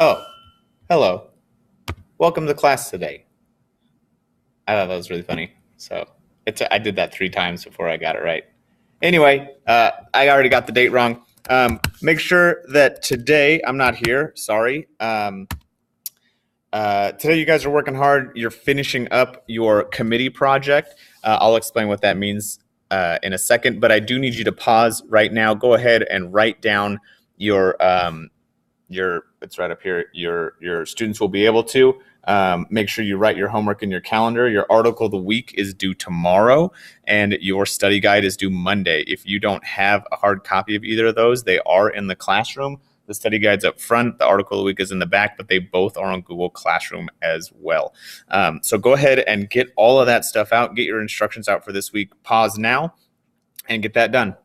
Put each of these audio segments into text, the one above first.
Oh, hello. Welcome to class today. I thought that was really funny. I did that 3 times before I got it right. Anyway, I already got the date wrong. Make sure that today I'm not here. Sorry. Today you guys are working hard. You're finishing up your committee project. I'll explain what that means in a second, but I do need you to pause right now. Go ahead and write down it's right up here. Your students will be able to make sure you write your homework in your calendar. Your article of the week is due tomorrow, and your study guide is due Monday. If you don't have a hard copy of either of those, they are in the classroom. The study guide's up front. The article of the week is in the back, but they both are on Google Classroom as well. So go ahead and get all of that stuff out. Get your instructions out for this week. Pause now and get that done.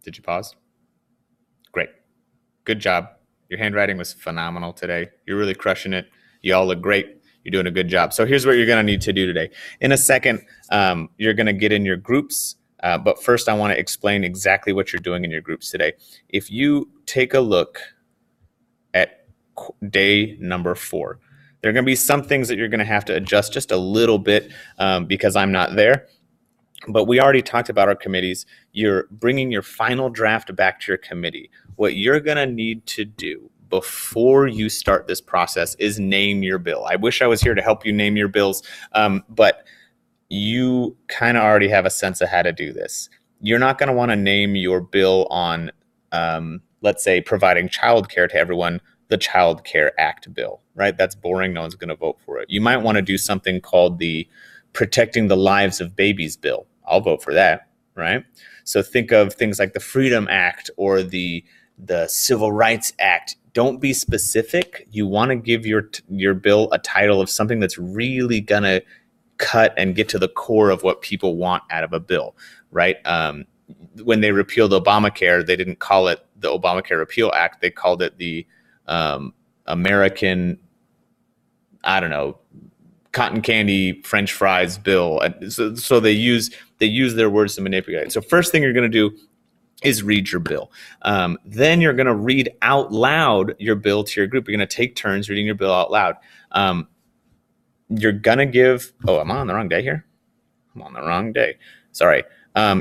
Did you pause? Great. Good job. Your handwriting was phenomenal today. You're really crushing it. You all look great. You're doing a good job. So here's what you're going to need to do today. In a second, you're going to get in your groups. But first, I want to explain exactly what you're doing in your groups today. If you take a look at day number 4, there are going to be some things that you're going to have to adjust just a little bit because I'm not there. But we already talked about our committees. You're bringing your final draft back to your committee. What you're going to need to do before you start this process is name your bill. I wish I was here to help you name your bills, but you kind of already have a sense of how to do this. You're not going to want to name your bill on, let's say, providing childcare to everyone, the Child Care Act bill, right? That's boring. No one's going to vote for it. You might want to do something called the Protecting the Lives of Babies bill. I'll vote for that, right? So think of things like the Freedom Act or the Civil Rights Act. Don't be specific. You want to give your bill a title of something that's really going to cut and get to the core of what people want out of a bill, right? When they repealed Obamacare, they didn't call it the Obamacare Repeal Act. They called it the American, I don't know, cotton candy French fries bill. So they use their words to manipulate it. So first thing you're going to do is read your bill. Then you're going to read out loud your bill to your group. You're going to take turns reading your bill out loud. You're going to give, am I on the wrong day here? I'm on the wrong day. Sorry.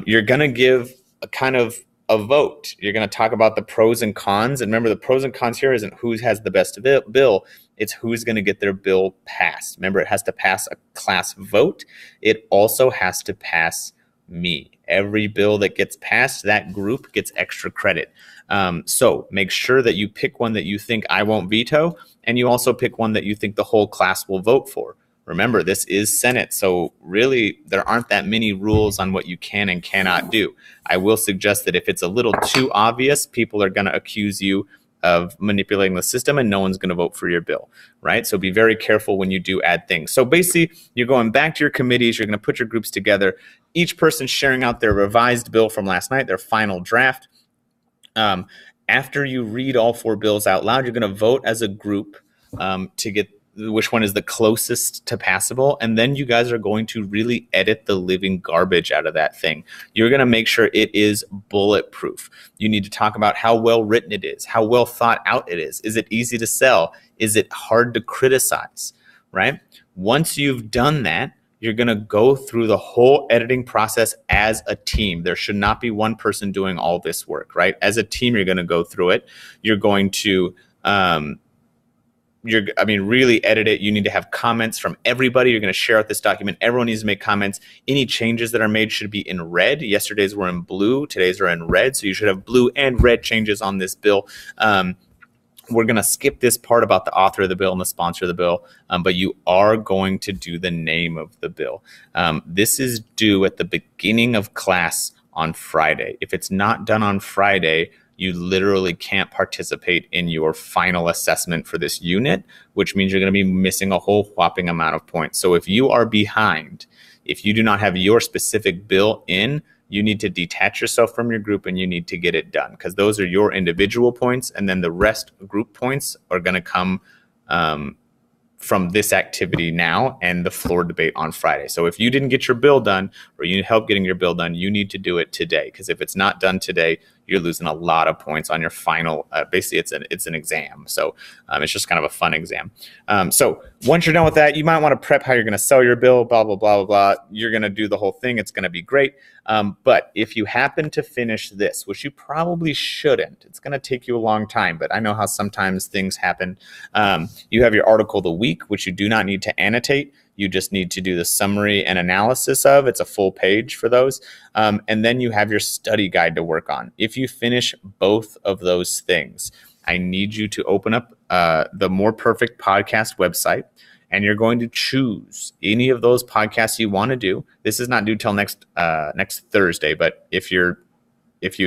You're going to give a kind of a vote. You're going to talk about the pros and cons. And remember, the pros and cons here isn't who has the best bill. It's who's going to get their bill passed. Remember, it has to pass a class vote. It also has to pass me. Every bill that gets passed, that group gets extra credit. So make sure that you pick one that you think I won't veto, and you also pick one that you think the whole class will vote for. Remember, this is Senate, so really there aren't that many rules on what you can and cannot do. I will suggest that if it's a little too obvious, people are going to accuse you of manipulating the system, and no one's going to vote for your bill, right? So be very careful when you do add things. So basically, you're going back to your committees, you're going to put your groups together, each person sharing out their revised bill from last night, their final draft. After you read all 4 bills out loud, you're going to vote as a group to get which one is the closest to passable, and then you guys are going to really edit the living garbage out of that thing. You're going to make sure it is bulletproof. You need to talk about how well written it is, how well thought out it is. Is it easy to sell? Is it hard to criticize, right? Once you've done that, you're going to go through the whole editing process as a team. There should not be one person doing all this work, right? As a team, you're going to go through it. You're going to really edit it. You need to have comments from everybody. You're going to share out this document. Everyone needs to make comments. Any changes that are made should be in red. Yesterday's were in blue. Today's are in red. So you should have blue and red changes on this bill. We're going to skip this part about the author of the bill and the sponsor of the bill, but you are going to do the name of the bill. This is due at the beginning of class on Friday. If it's not done on Friday, you literally can't participate in your final assessment for this unit, which means you're going to be missing a whole whopping amount of points. So if you are behind, if you do not have your specific bill in, you need to detach yourself from your group and you need to get it done, because those are your individual points, and then the rest group points are going to come from this activity now and the floor debate on Friday. So if you didn't get your bill done or you need help getting your bill done, you need to do it today, because if it's not done today, you're losing a lot of points on your final. Basically, it's an exam, so it's just kind of a fun exam. So once you're done with that, you might want to prep how you're going to sell your bill. Blah blah blah blah blah. You're going to do the whole thing. It's going to be great. But if you happen to finish this, which you probably shouldn't, it's going to take you a long time. But I know how sometimes things happen. You have your article of the week, which you do not need to annotate. You just need to do the summary and analysis of. It's a full page for those. And then you have your study guide to work on. If you finish both of those things, I need you to open up the More Perfect Podcast website, and you're going to choose any of those podcasts you want to do. This is not due till next Thursday, but if you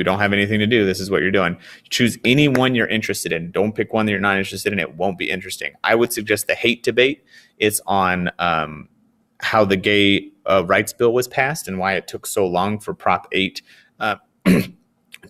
don't have anything to do, this is what you're doing. Choose any one you're interested in. Don't pick one that you're not interested in. It won't be interesting. I would suggest the hate debate. It's on how the gay rights bill was passed and why it took so long for Prop 8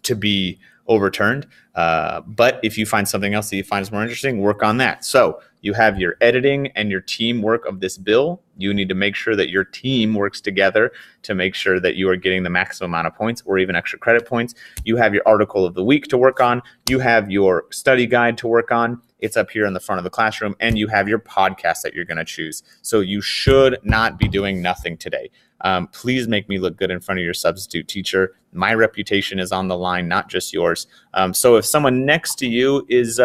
to be overturned. But if you find something else that you find is more interesting, work on that. So you have your editing and your teamwork of this bill. You need to make sure that your team works together to make sure that you are getting the maximum amount of points or even extra credit points. You have your article of the week to work on. You have your study guide to work on. It's up here in the front of the classroom, and you have your podcast that you're going to choose. So you should not be doing nothing today. Please make me look good in front of your substitute teacher. My reputation is on the line, not just yours. So if someone next to you is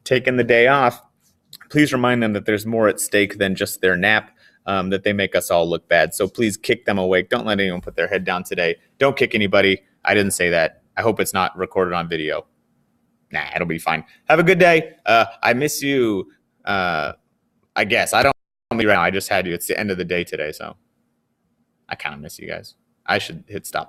taking the day off, please remind them that there's more at stake than just their nap, that they make us all look bad. So please kick them awake. Don't let anyone put their head down today. Don't kick anybody. I didn't say that. I hope it's not recorded on video. Nah, it'll be fine. Have a good day. I miss you. I guess. I don't be around. I just had you. It's the end of the day today, so I kind of miss you guys. I should hit stop.